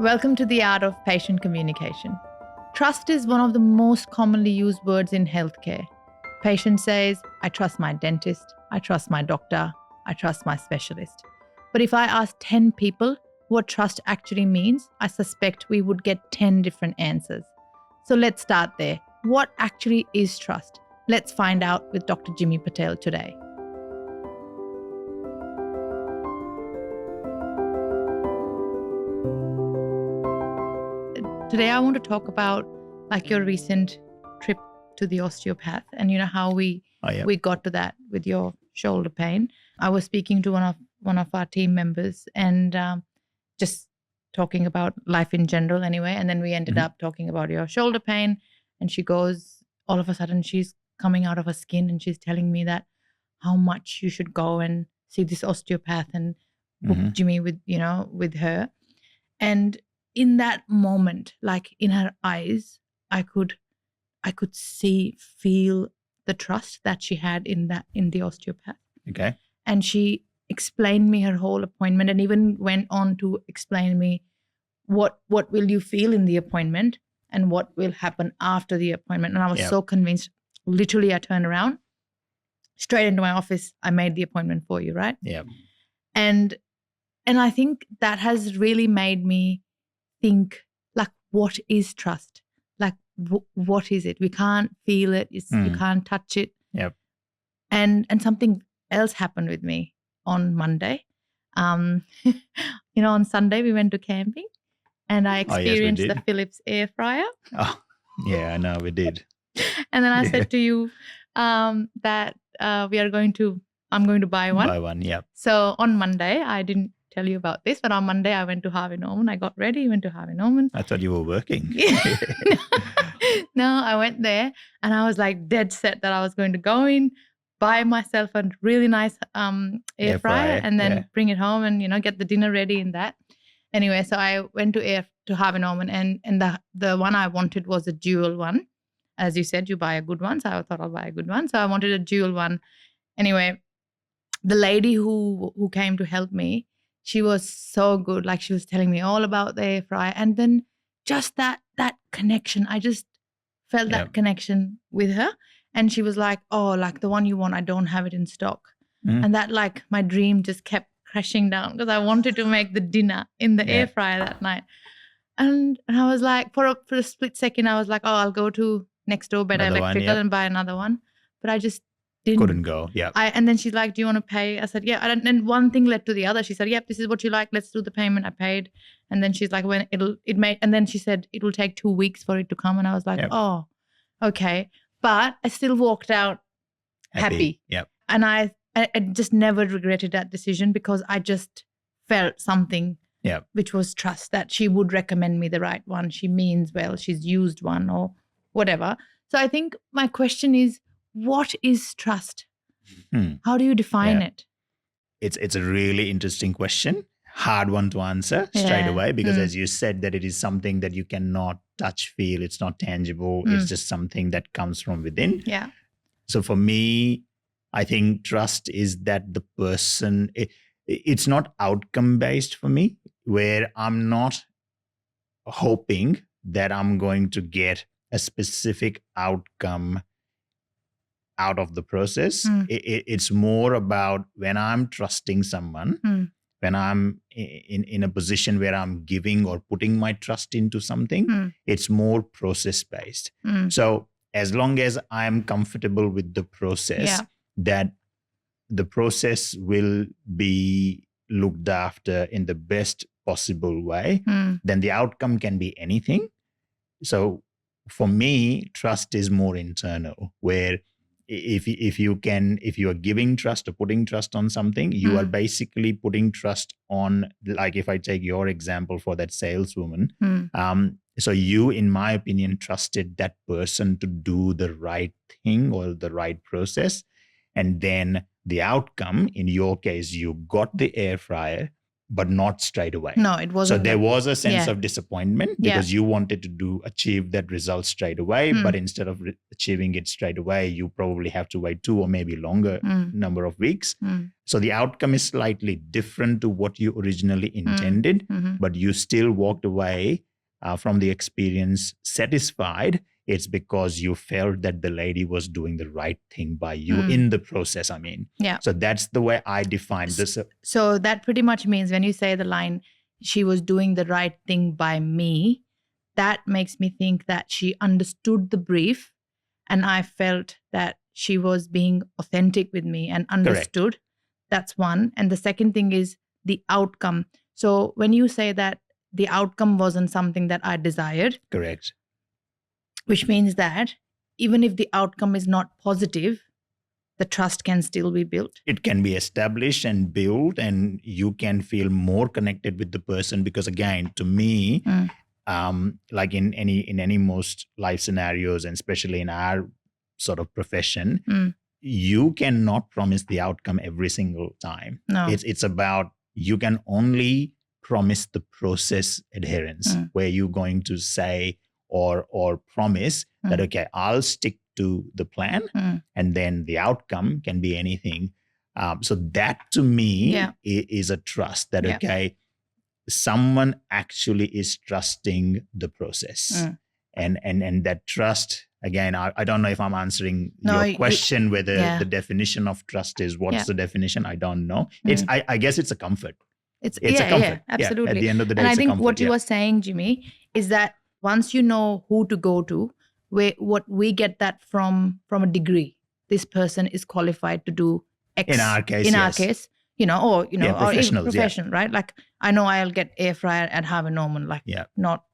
Welcome to the art of patient communication. Trust is one of the most commonly used words in healthcare. Patient says, I trust my dentist, I trust my doctor, I trust my specialist. But if I ask 10 people what trust actually means, I suspect we would get 10 different answers. So let's start there. What actually is trust? Let's find out with Dr. Jimmi Patel today. Today, I want to talk about your recent trip to the osteopath and how we got to that with your shoulder pain. I was speaking to one of our team members and just talking about life in general anyway. And then we ended up talking about your shoulder pain. And she goes, all of a sudden, she's coming out of her skin and she's telling me that how much you should go and see this osteopath and book Jimmy with her. And in that moment, like in her eyes, I could feel the trust that she had in the osteopath. Okay. And she explained me her whole appointment and even went on to explain me what will you feel in the appointment and what will happen after the appointment. And I was so convinced. Literally, I turned around, straight into my office. I made the appointment for you, right? Yeah. And I think that has really made me think, like, what is trust? Like, what is it? We can't feel it. You can't touch it. Yep. And something else happened with me on Monday. On Sunday we went to camping, and I experienced the Philips air fryer. Oh, yeah, I know we did. And then I said to you that I'm going to buy one. Buy one, yeah. So on Monday, I didn't tell you about this, but on Monday I went to Harvey Norman. I got ready, went to Harvey Norman. I thought you were working. No, I went there and I was like dead set that I was going to go in, buy myself a really nice air fryer and then bring it home and get the dinner ready in that. Anyway, so I went to Harvey Norman and the one I wanted was a dual one. As you said, you buy a good one. So I thought I'll buy a good one. So I wanted a dual one. Anyway, the lady who came to help me, she was so good. Like, she was telling me all about the air fryer. And then just that connection, I just felt that connection with her. And she was like, oh, like the one you want, I don't have it in stock. And that, like, my dream just kept crashing down because I wanted to make the dinner in the air fryer that night. And I was like, for a split second, I was like, oh, I'll go to next door Better Electrical and buy another one. But I just couldn't go. Yeah. And then she's like, do you want to pay? I said, yeah. And one thing led to the other. She said, yep, this is what you like. Let's do the payment. I paid. And then she's like, and then she said, it will take 2 weeks for it to come. And I was like, oh, okay. But I still walked out happy. Yep. And I just never regretted that decision because I just felt something, which was trust, that she would recommend me the right one. She means well, she's used one or whatever. So I think my question is, what is trust? How do you define it? It's a really interesting question. Hard one to answer straight away because as you said, that it is something that you cannot touch, feel. It's not tangible. It's just something that comes from within. Yeah. So for me, I think trust is that the person, it's not outcome based for me, where I'm not hoping that I'm going to get a specific outcome out of the process. It's more about when I'm trusting someone, when I'm in a position where I'm giving or putting my trust into something, it's more process based. So as long as I'm comfortable with the process, that the process will be looked after in the best possible way, then the outcome can be anything. So for me, trust is more internal, where if you are giving trust or putting trust on something, you are basically putting trust on, like if I take your example for that saleswoman, so you, in my opinion, trusted that person to do the right thing or the right process. And then the outcome, in your case, you got the air fryer, but not straight away. No, it wasn't. So there was a sense of disappointment because you wanted to achieve that result straight away, but instead of achieving it straight away, you probably have to wait 2 or maybe longer number of weeks. So the outcome is slightly different to what you originally intended, but you still walked away from the experience satisfied. It's because you felt that the lady was doing the right thing by you in the process. I mean, so that's the way I define this. So that pretty much means when you say the line, she was doing the right thing by me, that makes me think that she understood the brief and I felt that she was being authentic with me and understood. Correct. That's one. And the second thing is the outcome. So when you say that the outcome wasn't something that I desired. Correct. Which means that even if the outcome is not positive, the trust can still be built. It can be established and built, and you can feel more connected with the person because, again, to me, like in any most life scenarios, and especially in our sort of profession, you cannot promise the outcome every single time. No. It's about you can only promise the process adherence, where you're going to say or promise that, okay, I'll stick to the plan and then the outcome can be anything. So that to me is a trust that, okay, someone actually is trusting the process. And that trust, again, I don't know if I'm answering your question, whether the definition of trust is what's the definition. I don't know. It's I guess it's a comfort. It's a comfort. At Absolutely. the end of the day, and it's I think a comfort, what you were saying, Jimmy, is that once you know who to go to, what we get that from a degree. This person is qualified to do X. In our case, or professionals, or professional, right? Like I know I'll get air fryer at Harvey Norman, like not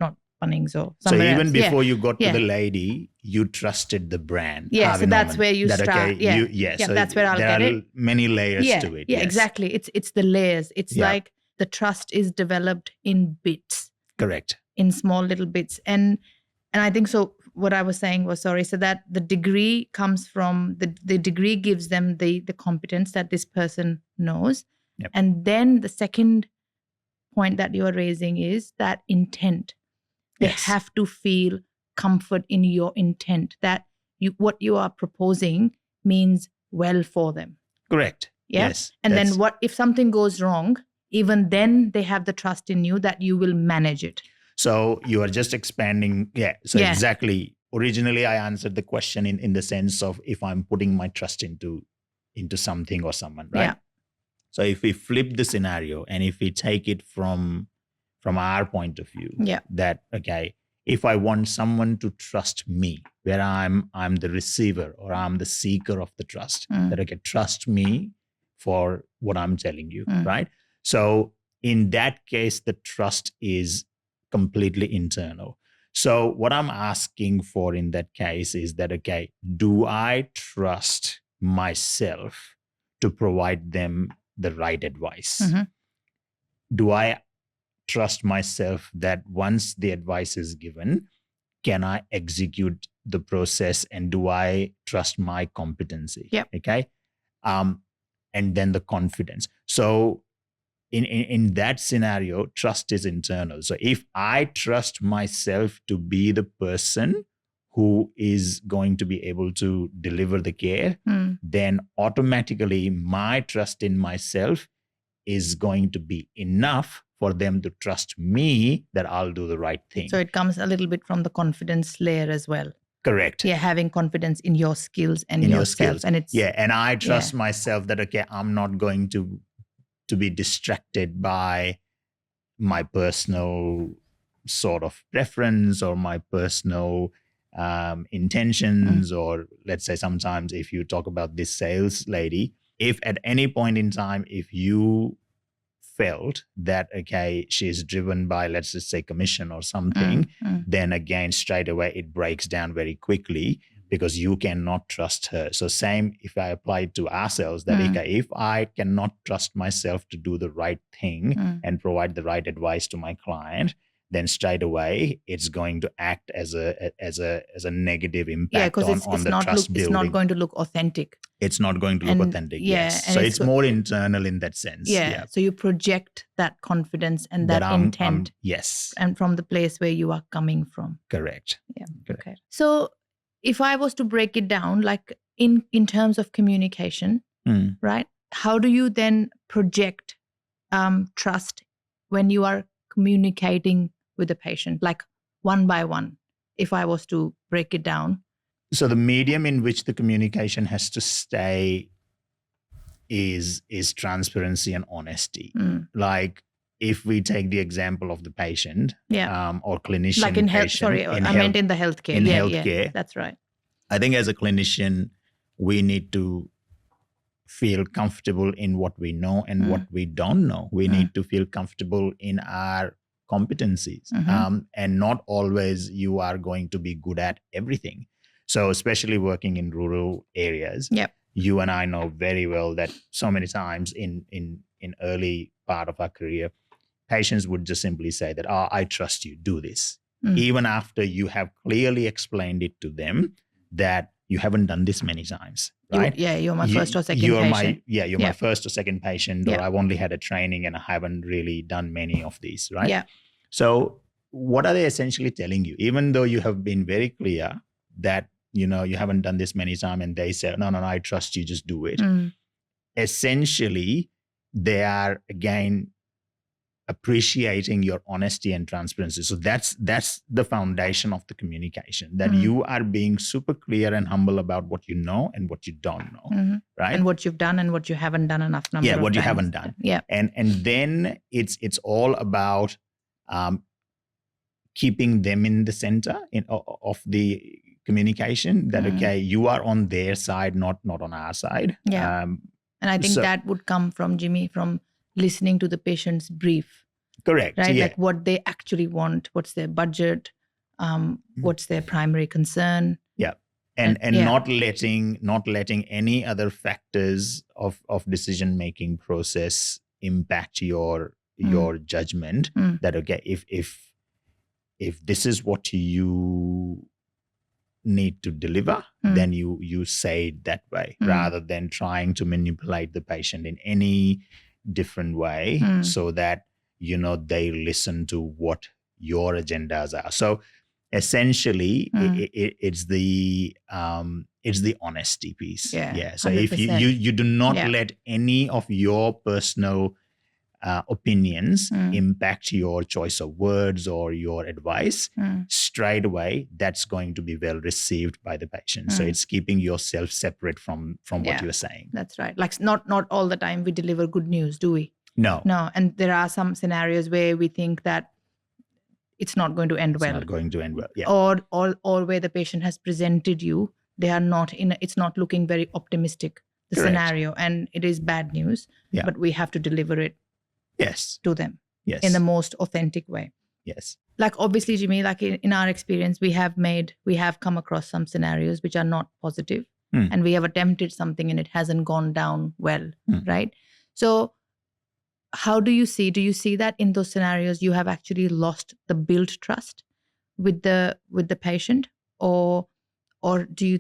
Bunnings or somewhere So even else. before you got to the lady, you trusted the brand. Yeah, Harvey so that's Norman, where you start. Okay, So that's where I'll get it. There are many layers to it. Yeah, yes. exactly. It's the layers. It's like the trust is developed in bits. Correct. In small little bits. And I think so what I was saying was, so that the degree comes from, the degree gives them the competence that this person knows. Yep. And then the second point that you are raising is that intent. They have to feel comfort in your intent, that what you are proposing means well for them. Correct. Yeah? Yes. And then what if something goes wrong, even then they have the trust in you that you will manage it. So you are just expanding. Yeah. So exactly. Originally, I answered the question in the sense of if I'm putting my trust into something or someone, right? Yeah. So if we flip the scenario and if we take it from our point of view, that, okay, if I want someone to trust me, where I'm the receiver or I'm the seeker of the trust, that, okay, trust me for what I'm telling you, right? So in that case, the trust is completely internal. So what I'm asking for in that case is that, okay, do I trust myself to provide them the right advice? Do I trust myself that once the advice is given, can I execute the process, and do I trust my competency? Yep. Okay. And then the confidence. So in that scenario, trust is internal. So if I trust myself to be the person who is going to be able to deliver the care, then automatically my trust in myself is going to be enough for them to trust me that I'll do the right thing. So it comes a little bit from the confidence layer as well. Correct. Yeah, having confidence in your skills and yourself. And it's and I trust myself that, okay, I'm not going to be distracted by my personal sort of preference or my personal intentions, or let's say sometimes if you talk about this sales lady, if at any point in time, if you felt that, okay, she's driven by, let's just say, commission or something, then again, straight away, it breaks down very quickly because you cannot trust her. So same if I apply it to ourselves, that okay, if I cannot trust myself to do the right thing and provide the right advice to my client, then straight away it's going to act as a negative impact on the trust building. It's not going to look authentic. It's not going to look authentic. Yes. So it's more internal in that sense. Yeah. So you project that confidence and that intent. Yes. And from the place where you are coming from. Correct. Yeah. Correct. Okay. So if I was to break it down, like in terms of communication, right? How do you then project trust when you are communicating with the patient, like one by one, if I was to break it down? So the medium in which the communication has to stay is transparency and honesty. Like if we take the example of the patient or clinician. Like in health, I meant in the healthcare. In healthcare. Yeah, that's right. I think as a clinician, we need to feel comfortable in what we know and what we don't know. We need to feel comfortable in our competencies. And not always you are going to be good at everything. So especially working in rural areas, you and I know very well that so many times in early part of our career, patients would just simply say that, I trust you, do this. Even after you have clearly explained it to them that you haven't done this many times, right? You're my first or second patient. You're my first or second patient, or I've only had a training and I haven't really done many of these, right? Yeah. So what are they essentially telling you? Even though you have been very clear that, you haven't done this many times and they say, no, I trust you, just do it. Essentially, they are, again, appreciating your honesty and transparency. So that's the foundation of the communication, that you are being super clear and humble about what you know and what you don't know, right? And what you've done and what you haven't done enough number of what times. You haven't done. Yeah. And then it's all about keeping them in the center of the communication, that, okay, you are on their side, not on our side. Yeah. And I think that would come from, Jimmy, from listening to the patient's brief. Correct. Right? Yeah. Like what they actually want, what's their budget, what's their primary concern. Yeah. And not letting any other factors of decision-making process impact your judgment. That, okay, if this is what you need to deliver, then you say it that way, rather than trying to manipulate the patient in any different way so that they listen to what your agendas are. So essentially it's the honesty piece. Yeah. So 100%. if you do not let any of your personal opinions impact your choice of words or your advice, straight away that's going to be well received by the patient. So it's keeping yourself separate from what you're saying. That's right. Like not all the time we deliver good news, do we? No. And there are some scenarios where we think that it's not going to end well. It's not going to end well. Yeah. Or where the patient has presented you, they are not it's not looking very optimistic, the Correct. Scenario, and it is bad news. Yeah. But we have to deliver it. Yes. To them. Yes. In the most authentic way. Yes. Like obviously, Jimmy, like in our experience, we have come across some scenarios which are not positive, and we have attempted something and it hasn't gone down well, right? So how do you see that in those scenarios you have actually lost the built trust with the patient, or do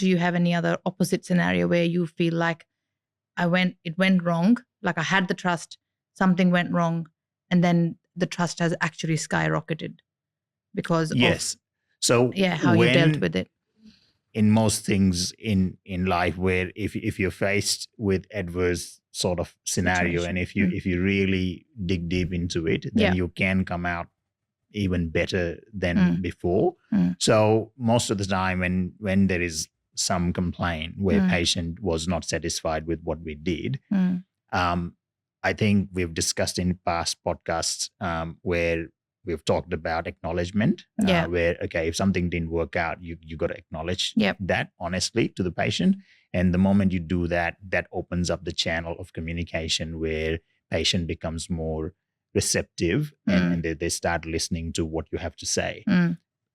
you have any other opposite scenario where you feel like it went wrong, like I had the trust, something went wrong, and then the trust has actually skyrocketed because yes. So how you dealt with it? In most things in life, where if you're faced with adverse sort of scenario, Situation. and if you really dig deep into it, then you can come out even better than before. So most of the time when there is some complaint where patient was not satisfied with what we did, I think we've discussed in past podcasts where we've talked about acknowledgement, where, okay, if something didn't work out, you got to acknowledge that honestly to the patient. And the moment you do that, that opens up the channel of communication where patient becomes more receptive and they start listening to what you have to say.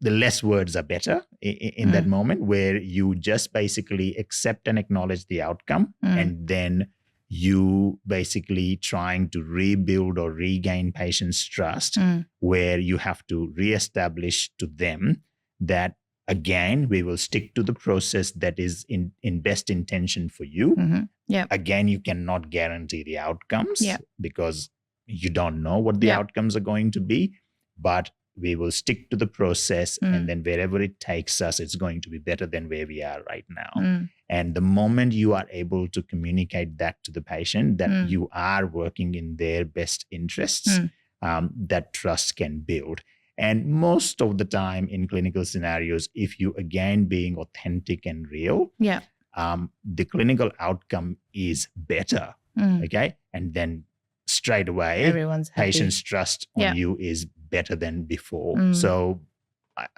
The less words are better in that moment, where you just basically accept and acknowledge the outcome, and then you basically trying to rebuild or regain patients' trust, where you have to reestablish to them that, again, we will stick to the process that is in best intention for you. Again, you cannot guarantee the outcomes because you don't know what the outcomes are going to be, but we will stick to the process, and then wherever it takes us, it's going to be better than where we are right now. And the moment you are able to communicate that to the patient, that you are working in their best interests, that trust can build. And most of the time in clinical scenarios, if you, again, being authentic and real, the clinical outcome is better. Okay. And then straight away, everyone's happy. Patients' trust on you is better than before. So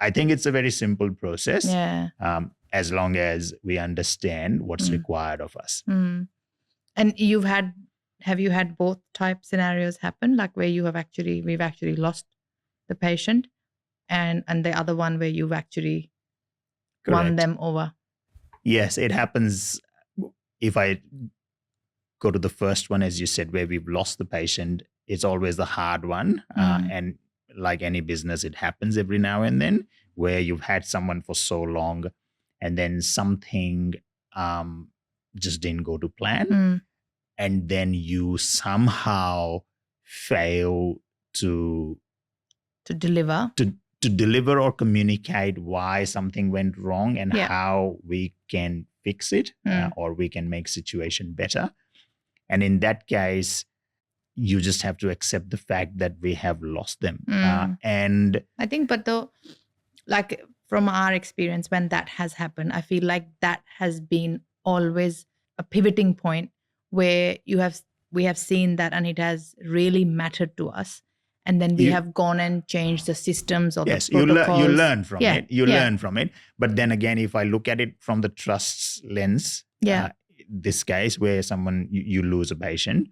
I think it's a very simple process, as long as we understand what's required of us. And have you had both type scenarios happen, like where we've actually lost the patient, and the other one where you've actually won them over? Yes, it happens. If I go to the first one, as you said, where we've lost the patient, it's always the hard one. And like any business, it happens every now and then, where you've had someone for so long and then something just didn't go to plan. And then you somehow fail to deliver. To deliver or communicate why something went wrong and how we can fix it, or we can make situation better. And in that case, you just have to accept the fact that we have lost them. And I think, but though, like from our experience, when that has happened, I feel like that has been always a pivoting point where we have seen that, and it has really mattered to us. And then we have gone and changed the systems or the protocols. You learn from it. You learn from it. But then again, if I look at it from the trust's lens, this case where someone, you lose a patient,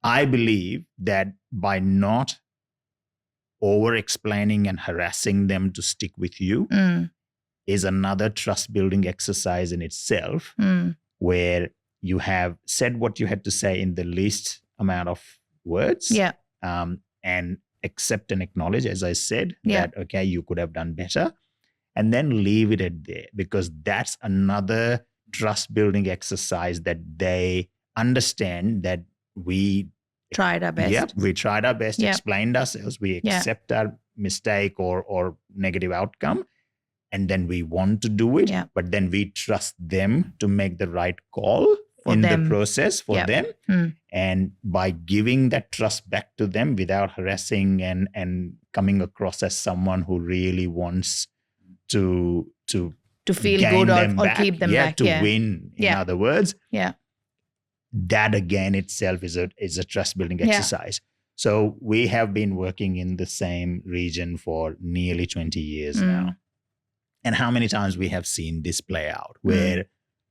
I believe that by not over-explaining and harassing them to stick with you is another trust-building exercise in itself, where you have said what you had to say in the least amount of words. And accept and acknowledge, as I said, that, okay, you could have done better, and then leave it at there, because that's another trust building exercise that they understand that we tried our best. We tried our best, explained ourselves, we accept our mistake or negative outcome, and then we want to do it, but then we trust them to make the right call in the process for them. And by giving that trust back to them without harassing and coming across as someone who really wants to feel good or keep them back. To win, in other words. That again itself is a trust building exercise. So we have been working in the same region for nearly 20 years now. And how many times we have seen this play out, where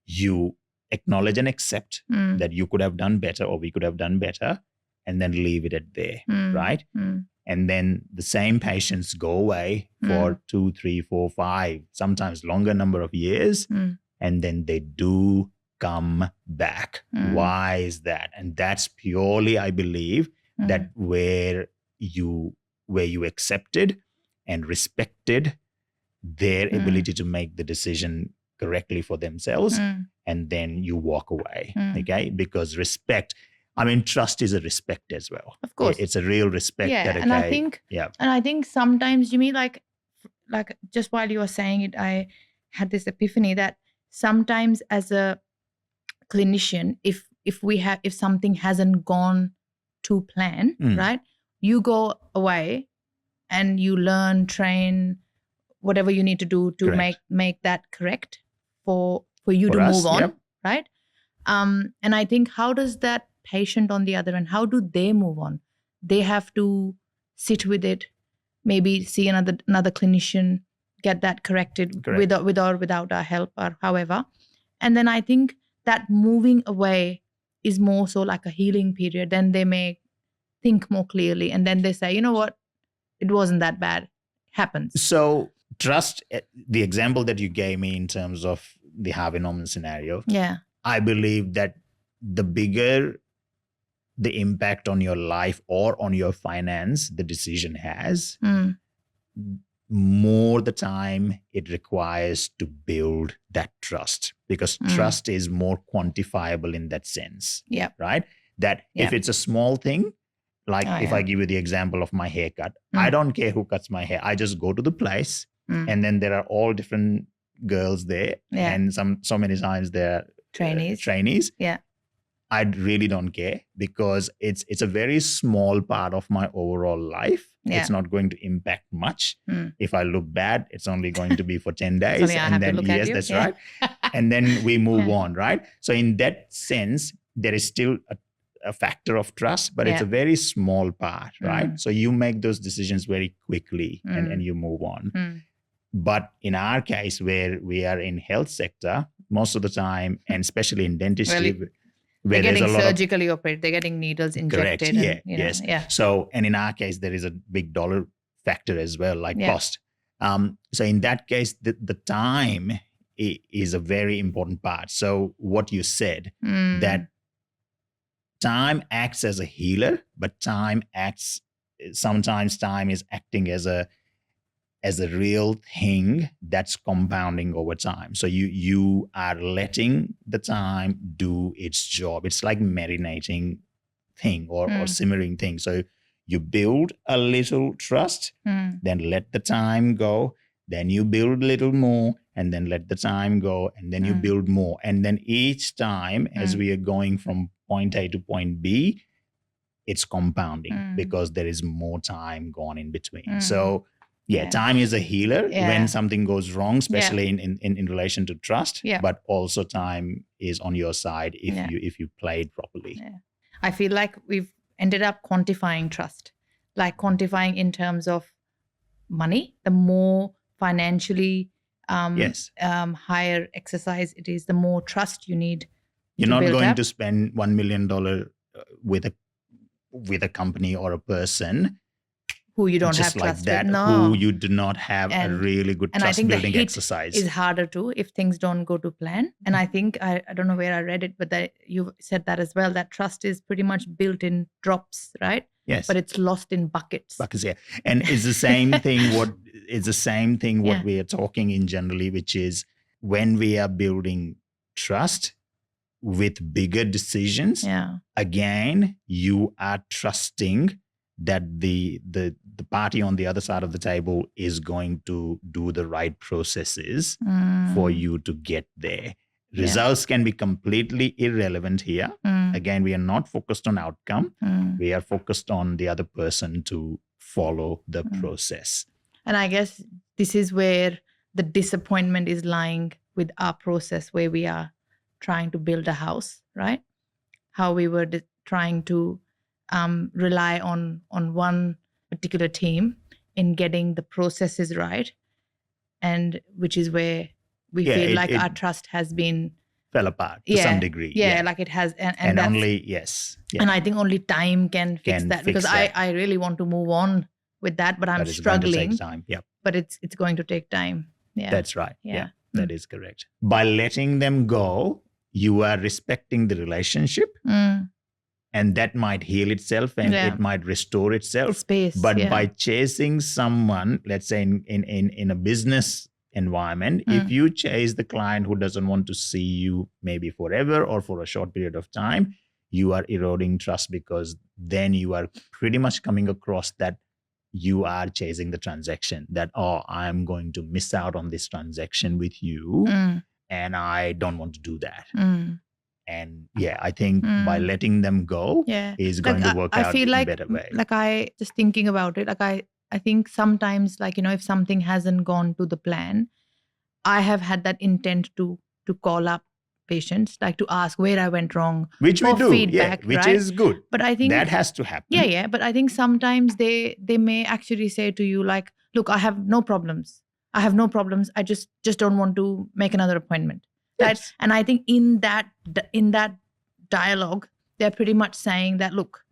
you acknowledge and accept that you could have done better or we could have done better, and then leave it at there, right? And then the same patients go away for 2, 3, 4, 5, sometimes longer number of years, and then they do come back. Why is that? And that's purely, I believe, that where you accepted and respected their ability to make the decision correctly for themselves, and then you walk away, okay? Because respect, I mean, trust is a respect as well. Of course. It's a real respect. That, okay, and I think sometimes, Jimmy, like just while you were saying it, I had this epiphany that sometimes as a clinician, if something hasn't gone to plan, right? You go away and you learn, train, whatever you need to do to make that correct for you to move on, right? And I think, how does that patient on the other end, how do they move on? They have to sit with it, maybe see another clinician, get that corrected with or without our help or however. And then I think that moving away is more so like a healing period. Then they may think more clearly, and then they say, you know what, it wasn't that bad. Happens. So trust, the example that you gave me in terms of the Harvey Norman scenario, yeah, I believe that the bigger the impact on your life or on your finance the decision has, more the time it requires to build that trust, because trust is more quantifiable in that sense. Right? That if it's a small thing, like if I give you the example of my haircut, I don't care who cuts my hair. I just go to the place and then there are all different girls there and so many times they're trainees. I really don't care, because it's a very small part of my overall life. It's not going to impact much. If I look bad, it's only going to be for 10 days. And then, yes, that's right. And then we move on, right? So in that sense, there is still a factor of trust, but it's a very small part, right? So you make those decisions very quickly and you move on. But in our case, where we are in health sector, most of the time, and especially in dentistry, they're getting surgically operated. They're getting needles injected. Correct. And, So, and in our case, there is a big dollar factor as well, like cost. So in that case, the time is a very important part. So what you said, that time acts as a healer, but sometimes time is acting as a real thing that's compounding over time. So you are letting the time do its job. It's like marinating thing or simmering thing. So you build a little trust, then let the time go, then you build a little more, and then let the time go, and then you build more. And then each time, as we are going from point A to point B, it's compounding because there is more time gone in between. So time is a healer when something goes wrong, especially in relation to trust. But also time is on your side if you play it properly. I feel like we've ended up quantifying trust, like quantifying in terms of money. The more financially higher exercise it is, the more trust you need. You're not going to spend $1 million with a company or a person who you don't just have like trust that, with. who you do not have a really good trust building exercise. Is harder too if things don't go to plan. And I think I don't know where I read it, but that you said that as well, that trust is pretty much built in drops, right? Yes. But it's lost in buckets. And it's the same thing what we are talking in generally, which is when we are building trust with bigger decisions, again, you are trusting that the party on the other side of the table is going to do the right processes for you to get there. Results can be completely irrelevant here. Again, we are not focused on outcome. We are focused on the other person to follow the process. And I guess this is where the disappointment is lying with our process, where we are trying to build a house, right? How we were trying to rely on one particular team in getting the processes right, and which is where we feel like our trust has been fell apart to some degree. Like it has, and only and I think only time can fix that, because I really want to move on with that, but I'm struggling. Going to take time. But it's going to take time. That's right. That is correct. By letting them go, you are respecting the relationship. And that might heal itself and it might restore itself. Space, but by chasing someone, let's say in a business environment, if you chase the client who doesn't want to see you maybe forever or for a short period of time, you are eroding trust, because then you are pretty much coming across that you are chasing the transaction, that, I'm going to miss out on this transaction with you and I don't want to do that. And I think by letting them go is going to work out in a better way. Like I just thinking about it, like I think sometimes, like, if something hasn't gone to the plan, I have had that intent to call up patients, like to ask where I went wrong, which we do, feedback, which right? is good. But I think that has to happen. But I think sometimes they may actually say to you, like, look, I have no problems. I just don't want to make another appointment. Right? Yes. And I think in that dialogue, they're pretty much saying that, look,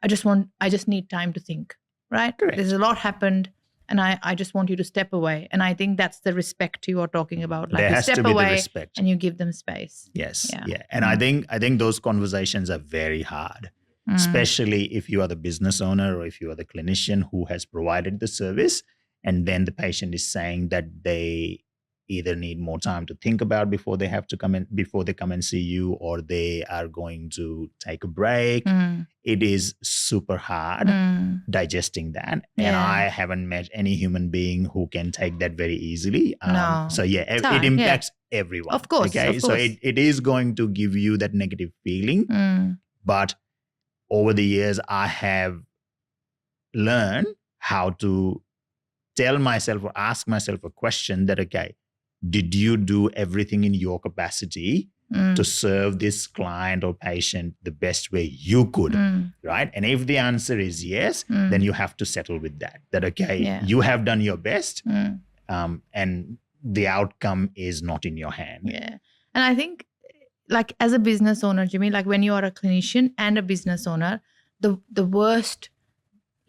I just need time to think, right? Correct. There's a lot happened, and I just want you to step away. And I think that's the respect you are talking about. Like there you has step to be away the respect. and you give them space. Yes. Yeah. And I think those conversations are very hard, especially if you are the business owner or if you are the clinician who has provided the service, and then the patient is saying that they either need more time to think about before they come and see you, or they are going to take a break. It is super hard digesting that. And I haven't met any human being who can take that very easily. No. So it impacts everyone. Of course. Okay. Of course. So it is going to give you that negative feeling. But over the years, I have learned how to tell myself or ask myself a question that, okay, did you do everything in your capacity to serve this client or patient the best way you could, right? And if the answer is yes, then you have to settle with that. That, okay, you have done your best, and the outcome is not in your hand. Yeah. And I think, like, as a business owner, Jimmy, like when you are a clinician and a business owner, the worst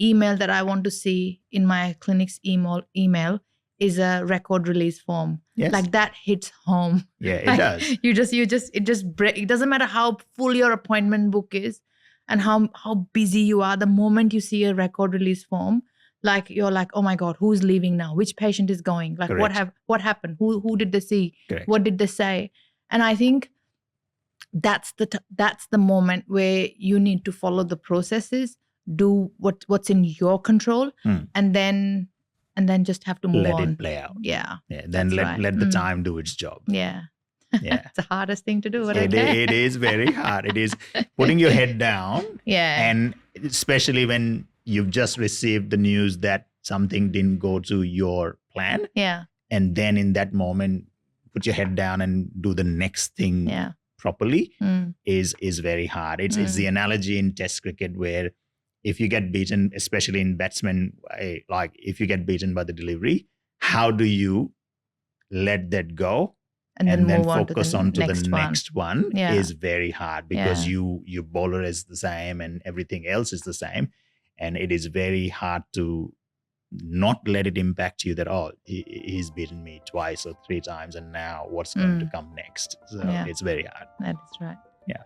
email that I want to see in my clinic's email is a record release form. Yes. Like that hits home. Yeah, it like does. It doesn't matter how full your appointment book is and how busy you are. The moment you see a record release form, like you're like, oh my God, who's leaving now? Which patient is going? Like what happened? Who did they see? Correct. What did they say? And I think that's the moment where you need to follow the processes, do what's in your control, and then just have to move on. Let it play out. Yeah. Then let the time do its job. Yeah. Yeah. It's the hardest thing to do. But it is very hard. It is putting your head down. Yeah. And especially when you've just received the news that something didn't go to your plan. Yeah. And then in that moment, put your head down and do the next thing properly is very hard. It's the analogy in Test cricket where if you get beaten, especially in batsmen, like if you get beaten by the delivery, how do you let that go and then focus on to the next one is very hard, because your bowler is the same and everything else is the same. And it is very hard to not let it impact you that, oh, he's beaten me twice or 3 times and now what's going to come next? So it's very hard. That is right. Yeah.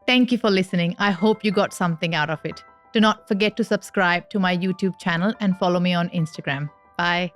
Thank you for listening. I hope you got something out of it. Do not forget to subscribe to my YouTube channel and follow me on Instagram. Bye.